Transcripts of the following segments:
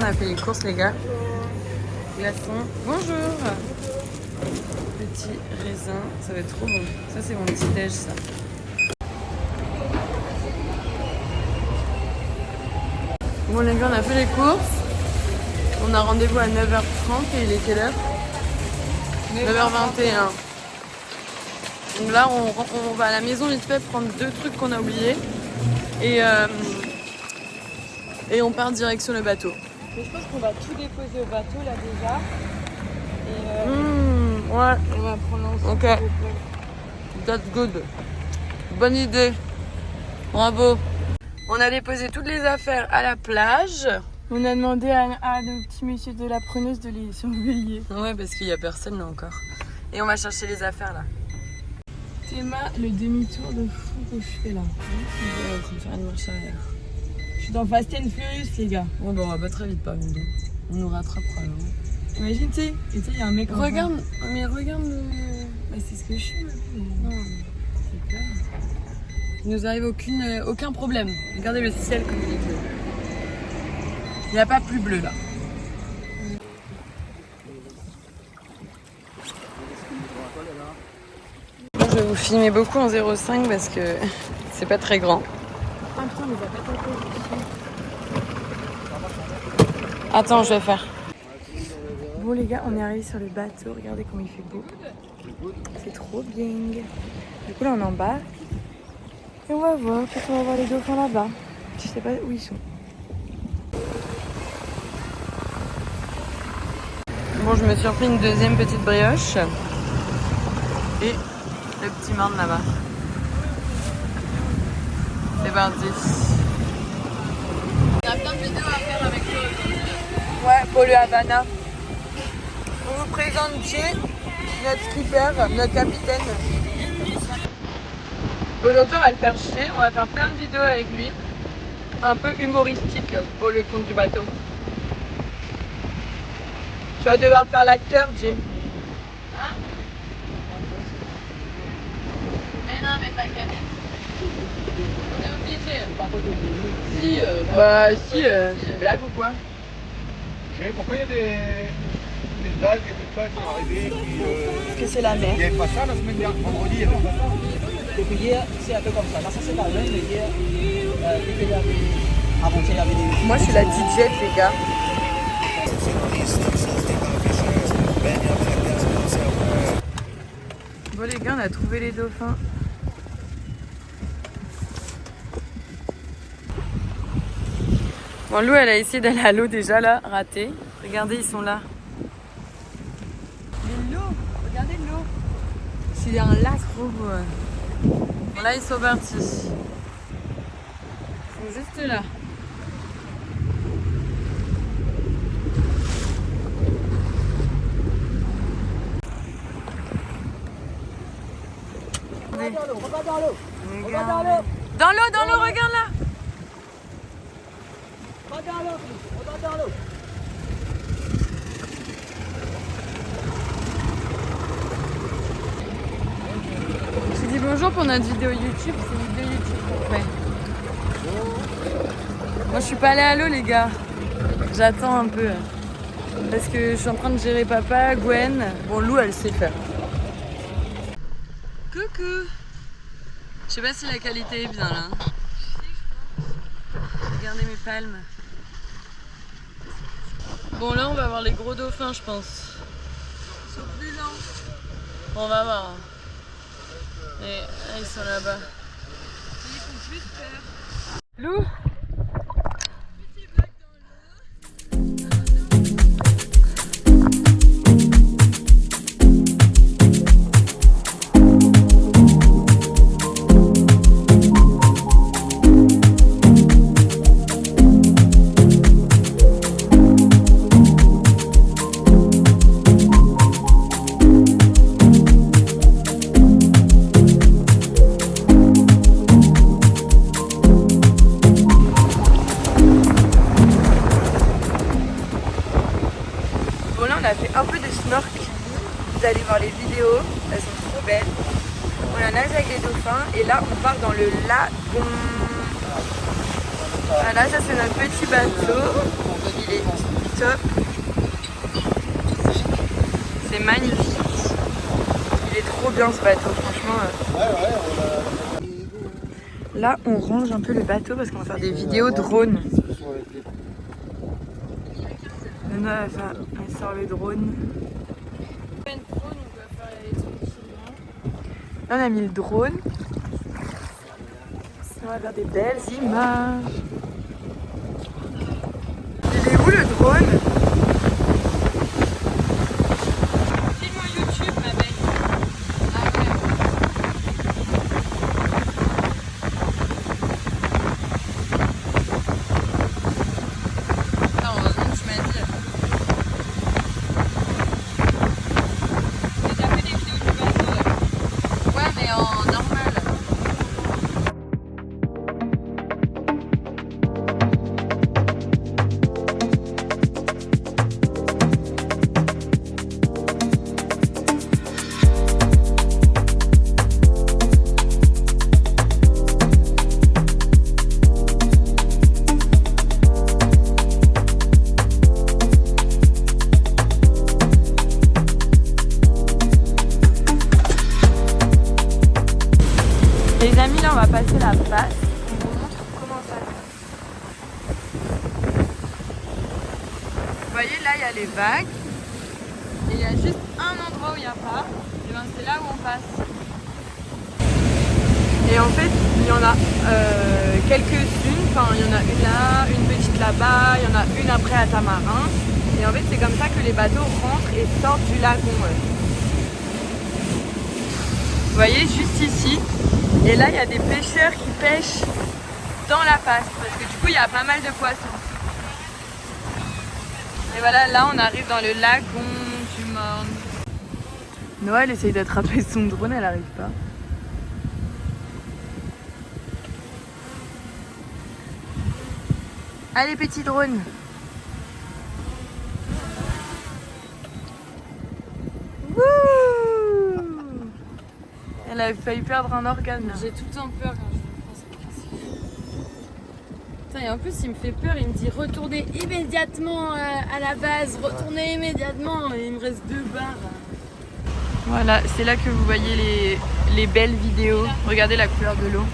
a fait les courses, les gars. Glaçons. Bonjour. Petit raisin, ça va être trop bon. Ça, c'est mon petit déj, ça. Bon, les gars, on a fait les courses. On a rendez-vous à 9h30 et il est quelle heure? 9h21. Donc là, on va à la maison vite fait prendre 2 trucs qu'on a oubliés. Et on part direction le bateau. Mais je pense qu'on va tout déposer au bateau là déjà. Et ouais. on va prendre l'ensemble. Ok. That's good. Bonne idée. Bravo. On a déposé toutes les affaires à la plage. On a demandé à nos petits messieurs de la preneuse de les surveiller. Ouais, parce qu'il n'y a personne là encore. Et on va chercher les affaires là. Théma, le demi-tour de fou que je fais là. On est en train de faire une marche arrière. Je suis dans Fast and Furious, les gars. Ouais, bah on va pas très vite, pas nous. On nous rattrape probablement. Imagine, tu sais, il y a un mec en Regarde, mais regarde. Bah, c'est ce que je suis. Non, c'est clair. Il nous arrive aucun problème. Regardez le ciel comme il est bleu. Il n'y a pas plus bleu là. Moi, je vais vous filmer beaucoup en 0,5 parce que c'est pas très grand. Ah putain, mais ça pas tapé. Attends, je vais faire. Bon les gars, on est arrivé sur le bateau. Regardez comme il fait beau. C'est trop bien. Du coup là on embarque. Et on va voir, peut-être on va voir les dauphins là-bas. Je sais pas où ils sont. Bon, je me suis repris une deuxième petite brioche. Et le petit morne là-bas. C'est parti. On a plein de vidéos à faire avec eux. Ouais, pour le Havana. On vous présente Jay, notre skipper, notre capitaine. Aujourd'hui, on va le faire chier. On va faire plein de vidéos avec lui. Un peu humoristique pour le compte du bateau. Tu vas devoir faire l'acteur, Jay. Hein? Mais non, mais t'inquiète. On est obligé. Si, c'est une blague ou quoi? Pourquoi il y a des algues et tout ça qui sont arrivées Parce que c'est la mer. Il n'y avait pas ça la semaine dernière, vendredi, il n'y avait pas ça. Donc hier, c'est un peu comme ça. Là, ça c'est la veille, mais hier, il y avait, avant-hier, il y avait des... Moi, je suis la DJ, les gars. Bon, les gars, on a trouvé les dauphins. Bon, Lou, elle a essayé d'aller à l'eau déjà, là, raté. Regardez, ils sont là. Mais l'eau, regardez l'eau. C'est un lac trop beau. Bon, là, ils sont partis. Ils sont juste là. Regarde dans l'eau, regarde dans l'eau. Regarde. Dans l'eau, regarde là. Regarde dans l'eau, regarde dans l'eau. Je dis bonjour pour notre vidéo YouTube. C'est une vidéo YouTube qu'on fait. Moi, je suis pas allée à l'eau, les gars. J'attends un peu. Parce que je suis en train de gérer papa, Gwen. Bon, Lou, elle sait faire. Coucou. Je sais pas si la qualité est bien là. Regardez mes palmes. Bon, là, on va voir les gros dauphins, je pense. Ils sont plus lents. On va voir. Et là, ils sont là-bas. Ils font plus peur. Lou? On a fait un peu de snorkeling. Vous allez voir les vidéos, elles sont trop belles. On a nagé avec les dauphins et là on part dans le lagon. Voilà, ça c'est notre petit bateau. Il est top. C'est magnifique. Il est trop bien ce bateau, franchement. Là, on range un peu le bateau parce qu'on va faire des vidéos drone. Nana, elle sort le drone. Là, on a mis le drone. On va faire des belles images. Il est où le drone? Filme YouTube, ma belle. Ah ouais. Non, heureusement que tu m'as dit. Mais t'as fait des vidéos du bateau là. Ouais, mais en normal. Les amis, là on va passer la passe. On vous montre comment ça se passe. Vous voyez là il y a les vagues. Et il y a juste un endroit où il n'y a pas. Et ben c'est là où on passe. Et en fait il y en a quelques-unes. Enfin il y en a une là, une petite là-bas, il y en a une après à Tamarin. Et en fait c'est comme ça que les bateaux rentrent et sortent du lagon. Vous voyez juste ici. Et là, il y a des pêcheurs qui pêchent dans la passe parce que du coup, il y a pas mal de poissons. Et voilà, là, on arrive dans le lagon du Morne. Noël essaye d'attraper son drone, elle n'arrive pas. Allez, petit drone. Wouh! Elle a failli perdre un organe. J'ai tout le temps peur quand je pense à ça. Et en plus, il me fait peur, il me dit retournez immédiatement à la base, retournez immédiatement. Et il me reste 2 barres. Voilà, c'est là que vous voyez les belles vidéos. Regardez la couleur de l'eau.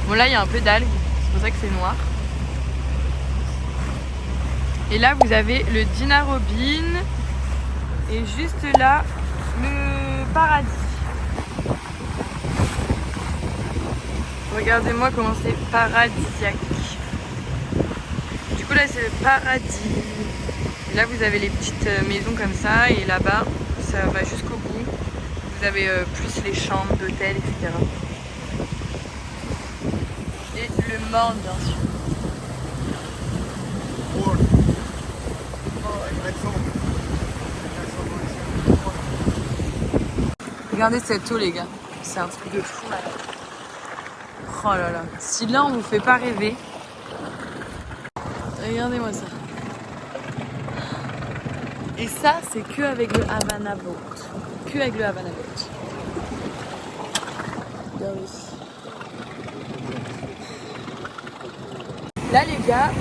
Bon, là, il y a un peu d'algues, c'est pour ça que c'est noir. Et là, vous avez le Dinarobine. Et juste là, le paradis. Regardez-moi comment c'est paradisiaque. Du coup là c'est le paradis. Et là vous avez les petites maisons comme ça et là-bas ça va jusqu'au bout. Vous avez plus les chambres d'hôtel, etc. Et le Morne bien sûr. Regardez cette eau les gars, c'est un truc de fou là. Oh là là, si là on vous fait pas rêver. Regardez-moi ça. Et ça c'est que avec le Havana Boat. Que avec le Havana Boat. Regardez ici. Là les gars,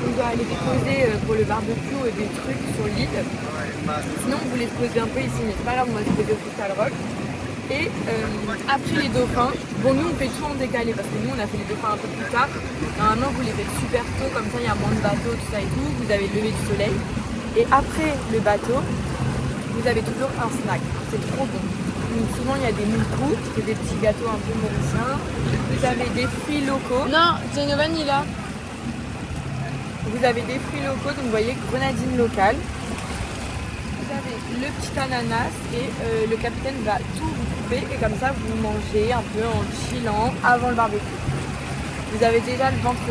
on doit aller déposer pour le barbecue des trucs sur l'île. Sinon on voulait se poser un peu ici, mais c'est pas grave, on va se poser au Crystal Rock. Et après les dauphins, bon nous on fait tout en décalé parce que nous on a fait les dauphins un peu plus tard. Normalement vous les faites super tôt, comme ça il y a moins de bateaux, tout ça et tout, vous avez le lever du soleil. Et après le bateau, vous avez toujours un snack, c'est trop bon. Donc, souvent il y a des moukous, c'est des petits gâteaux un peu mauriciens. Vous avez des fruits locaux. Non, c'est une vanille là. Vous avez des fruits locaux, donc vous voyez grenadine locale. Vous avez le petit ananas et le capitaine va tout vous couper et comme ça vous mangez un peu en chillant avant le barbecue. Vous avez déjà le ventre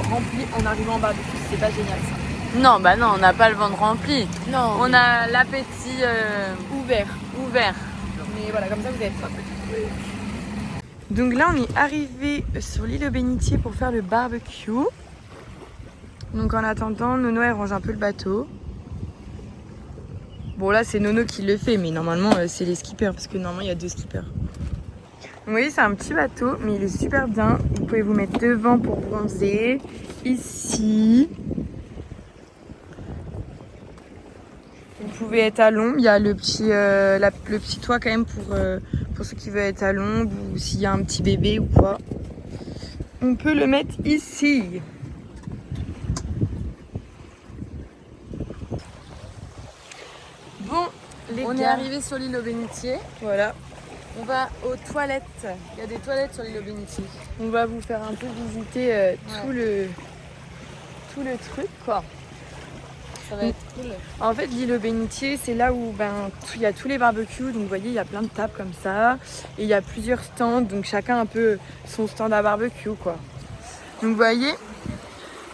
rempli en arrivant au barbecue, c'est pas génial ça. Non, bah non, on n'a pas le ventre rempli. Non. On a l'appétit Ouvert. Mais voilà, comme ça vous avez faim. Donc là on est arrivé sur l'île aux Bénitiers pour faire le barbecue. Donc en attendant, Nono elle range un peu le bateau. Bon là c'est Nono qui le fait, mais normalement c'est les skippers parce que normalement il y a 2 skippers. Oui, c'est un petit bateau, mais il est super bien. Vous pouvez vous mettre devant pour bronzer. Ici. Vous pouvez être à l'ombre. Il y a le petit toit quand même pour ceux qui veulent être à l'ombre ou s'il y a un petit bébé ou quoi. On peut le mettre ici. Bon, On est arrivé sur l'île aux Bénitiers. Voilà. On va aux toilettes. Il y a des toilettes sur l'île aux Bénitiers. On va vous faire un peu visiter tout le truc, quoi. Ça va être cool. En fait, l'île aux Bénitiers, c'est là où il y a tous les barbecues. Donc, vous voyez, il y a plein de tables comme ça. Et il y a plusieurs stands. Donc, chacun un peu son stand à barbecue, quoi. Donc, vous voyez,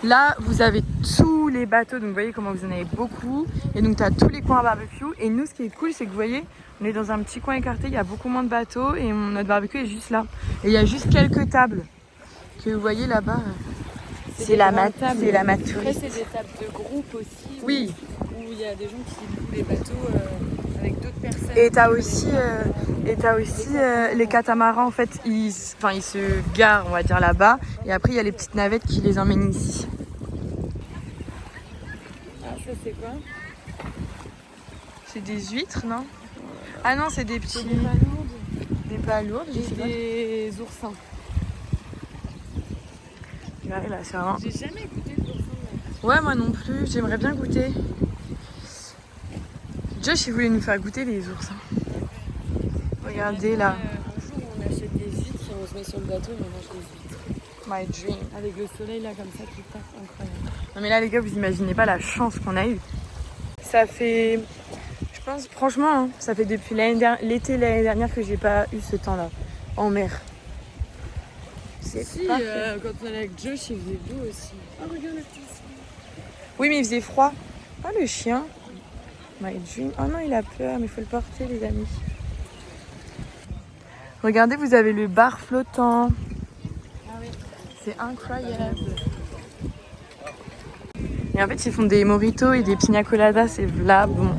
là, vous avez tous les bateaux. Donc, vous voyez comment vous en avez beaucoup. Et donc, tu as tous les coins à barbecue. Et nous, ce qui est cool, c'est que vous voyez, on est dans un petit coin écarté. Il y a beaucoup moins de bateaux. Et notre barbecue est juste là. Et il y a juste quelques tables que vous voyez là-bas. C'est la mat Après, touriste. c'est des tables de groupe aussi. Oui. Où il y a des gens qui louent les bateaux avec d'autres personnes. Et t'as aussi, les catamarans, en fait, ils se garent, on va dire, là-bas. Et après, il y a les petites navettes qui les emmènent ici. Ah, ça c'est quoi? C'est des huîtres, non? Ah non, c'est des petits... C'est des palourdes. Des palourdes, je sais pas. Et des oursins. Ouais, là, c'est vraiment... J'ai jamais goûté de oursins. Ouais, moi non plus, j'aimerais bien goûter. Josh, il voulait nous faire goûter les oursins. Regardez, là. Un jour, on achète des huîtres et on se met sur le bateau et on mange des huîtres. My dream. Avec le soleil là comme ça qui tape, incroyable. Non mais là les gars, vous imaginez pas la chance qu'on a eue. Ça fait, je pense franchement, hein, ça fait depuis l'été l'année dernière que j'ai pas eu ce temps-là en mer. C'est Si, parfait. quand on allait avec Josh, il faisait beau aussi. Oh, regarde le petit chien. Oui mais il faisait froid. Ah le chien. My dream. Oh non il a peur, mais il faut le porter les amis. Regardez, vous avez le bar flottant. Ah oui. C'est incroyable. Et en fait, ils font des mojitos et des pina coladas, c'est là bon.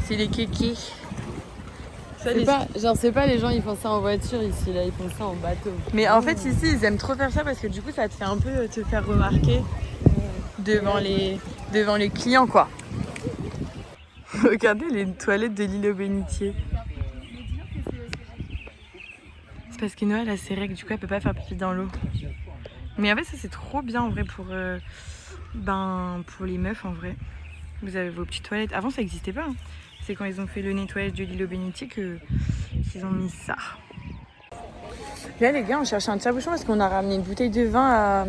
C'est les kékés. C'est pas les gens ils font ça en voiture ici, là ils font ça en bateau. Mais en fait, ici, ils aiment trop faire ça parce que du coup, ça te fait un peu te faire remarquer devant les clients, quoi. Regardez les toilettes de l'île aux Bénitiers. C'est parce que Noël a ses règles, du coup, elle peut pas faire pipi dans l'eau. Mais en fait, ça, c'est trop bien en vrai pour les meufs en vrai. Vous avez vos petites toilettes. Avant, ça n'existait pas. Hein. C'est quand ils ont fait le nettoyage de l'île aux Bénitiers qu'ils ont mis ça. Là, les gars, on cherche un tire-bouchon parce qu'on a ramené une bouteille de vin à...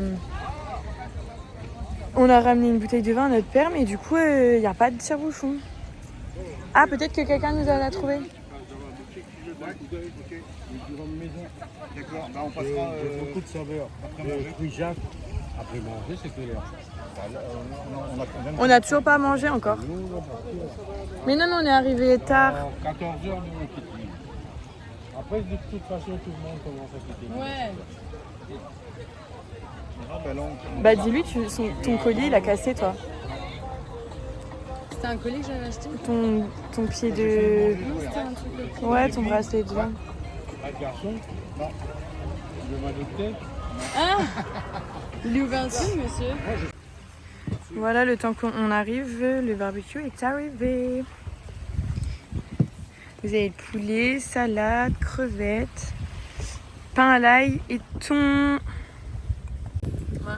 On a ramené une bouteille de vin à notre père, mais du coup, il n'y a pas de tire-bouchon. Ah, peut-être que quelqu'un nous en a trouvé. D'accord, bah on passera. Beaucoup de serveurs. Puis Jacques, après manger, c'est quelle heure? On n'a toujours pas mangé encore. Mais non, on est arrivé tard. 14h, nous on quitte l'île. Après, de toute façon, tout le monde commence à quitter l'île. Ouais. Bah dis-lui, ton collier, il a cassé, toi. C'était un collier que j'avais acheté. Ton pied de... Non, c'était un truc de... Ouais, ton bracelet de vin. Ah, garçon? Non. Je vais m'adopter? Ah, il est ouvert dessus, monsieur. Voilà, le temps qu'on arrive, le barbecue est arrivé. Vous avez le poulet, salade, crevettes, pain à l'ail et thon. Ouais.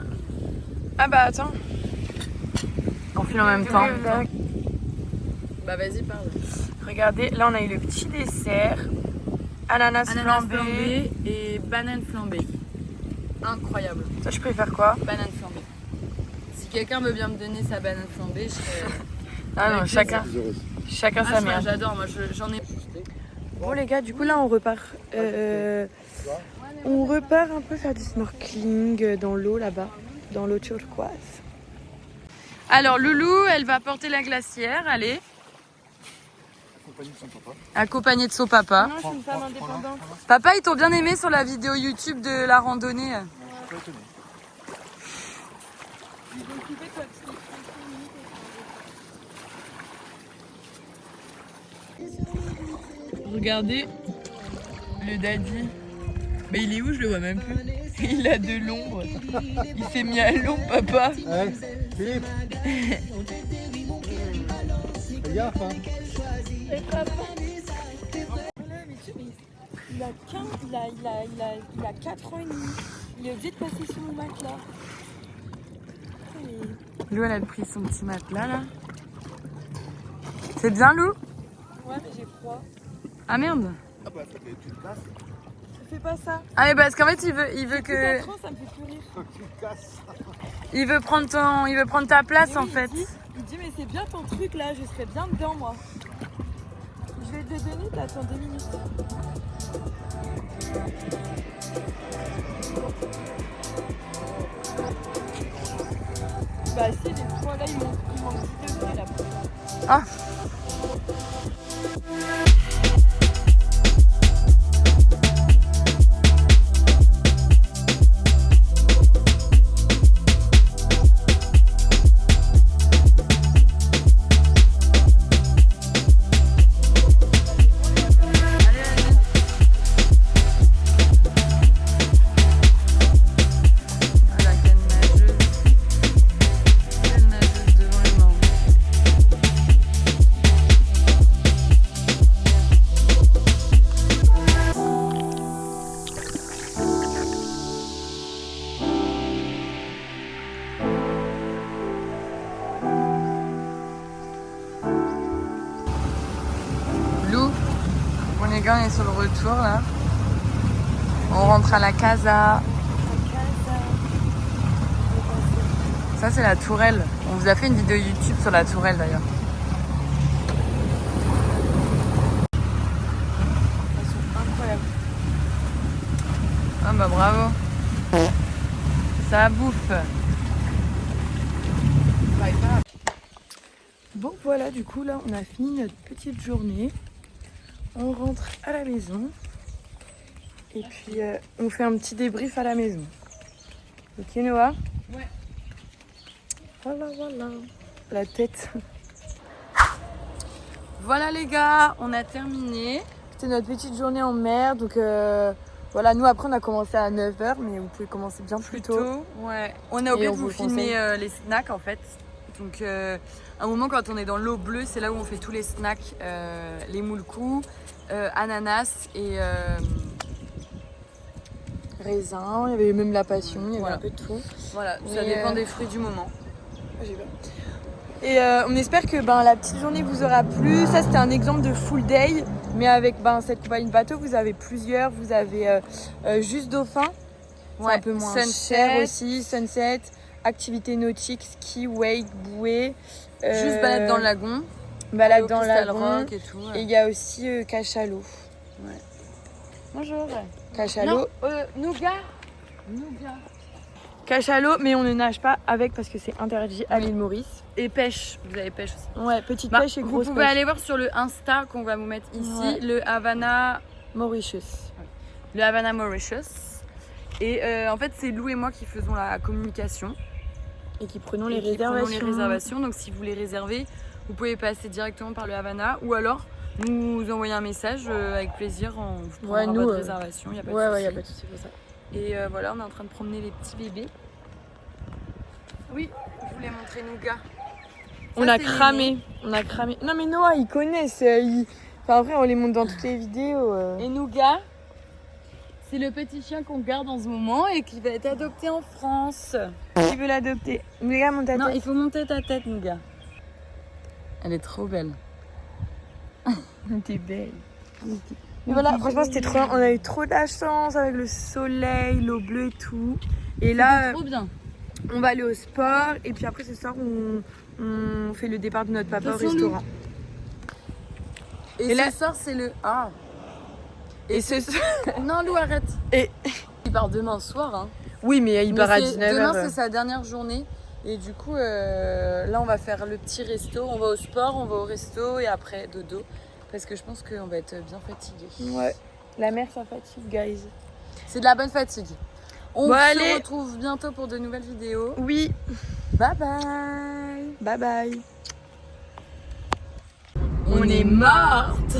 Ah bah attends. On file en même temps. Bah vas-y, parle. Regardez, là on a eu le petit dessert. Ananas flambé. Et banane flambée. Incroyable. Toi, je préfère quoi? Banane flambée. Si quelqu'un veut bien me donner sa banane flambée, je serais... Ah non, Avec chacun sa mère. J'adore, moi j'en ai... Bon les gars, du coup là on repart. On repart un peu faire du snorkeling dans l'eau là-bas, dans l'eau turquoise. Alors Loulou, elle va porter la glacière, allez. Accompagnée de son papa. Non, je suis une femme indépendante. Papa, ils t'ont bien aimé sur la vidéo YouTube de la randonnée. Regardez le daddy. Mais il est où? Je le vois même plus. Il a de l'ombre. Il s'est mis à l'ombre, papa. Ouais, Philippe. Fais gaffe, hein. Il a 4 ans et demi. Il est obligé de passer sur mon matelas. Lou, elle a pris son petit matelas là. C'est bien, Lou? Ouais, mais j'ai froid. Ah merde. Ah bah, tu te casses. Fais pas ça. Ah mais parce qu'en fait il veut que. 4 ans, ça me fait plus rire. Faut que tu te casses. Il veut prendre ta place Oui, en fait. Il dit mais c'est bien ton truc là, je serais bien dedans moi. Je vais te le donner, t'attends 2 minutes. Bah si, les toits là, ils manquent 10 degrés là. Ah. On est sur le retour là. On rentre à la casa. Ça c'est la tourelle. On vous a fait une vidéo YouTube sur la tourelle d'ailleurs. Elles sont incroyables. Ah bah bravo. Ça bouffe. Bon voilà, du coup là on a fini notre petite journée. On rentre à la maison et puis on fait un petit débrief à la maison. Ok Noah? Ouais. Voilà. La tête. Voilà les gars, on a terminé. C'était notre petite journée en mer. Donc voilà, nous après on a commencé à 9h, mais vous pouvez commencer bien plus tôt. Ouais. On a oublié de vous filmer les snacks en fait. Donc à un moment quand on est dans l'eau bleue, c'est là où on fait tous les snacks, les moule-coups, ananas et raisin. Il y avait même la passion, il y avait un peu de tout. Voilà, ça dépend des fruits du moment. J'ai peur. Et on espère que la petite journée vous aura plu. Ça c'était un exemple de full day, mais avec cette compagnie de bateau, vous avez plusieurs. Vous avez juste Dauphin, c'est un peu moins cher aussi, Sunset. Activités nautiques, ski, wake, bouée. Juste balade dans le lagon. Balade dans le lagon. Et tout. Ouais. Et il y a aussi cachalot. Ouais. Bonjour. Cachalot. Nougat. Cachalot, mais on ne nage pas avec parce que c'est interdit à l'île Maurice. Et pêche. Vous avez pêche aussi. Ouais, petite pêche et grosse pêche. Vous pouvez aller voir sur le Insta qu'on va vous mettre ici, le Havana Mauritius. Le Havana Mauritius. Et en fait, c'est Lou et moi qui faisons la communication. Et qui prenons les réservations. Donc si vous voulez réserver, vous pouvez passer directement par le Havana ou alors nous envoyer un message avec plaisir. On vous prendra votre réservation. Il n'y a pas de souci. Il n'y a pas de souci pour ça. Et voilà, on est en train de promener les petits bébés. Oui, je voulais montrer Nougat. On a cramé. Non mais Noah, ils connaissent. Enfin, après, on les montre dans toutes les vidéos. Et Nougat, c'est le petit chien qu'on garde en ce moment et qui va être adopté en France. Qui veut l'adopter? Nougat, monte ta tête. Non, il faut monter ta tête, Nougat. Elle est trop belle. T'es belle. Mais voilà, franchement, c'était trop bien. On a eu trop de la chance avec le soleil, l'eau bleue et tout. Et là, trop bien. On va aller au sport et puis après ce soir, on fait le départ de notre papa au restaurant. Et ce soir, c'est le... Ah. Et ce soir... Non, Lou, arrête. Et... Il part demain soir. Hein. Oui, mais il part à 19h. Demain, c'est sa dernière journée. Et du coup, là, on va faire le petit resto. On va au sport, on va au resto et après, dodo. Parce que je pense qu'on va être bien fatigué. Ouais. La mer, ça fatigue, guys. C'est de la bonne fatigue. On se retrouve bientôt pour de nouvelles vidéos. Oui. Bye bye. Bye bye. On est morte.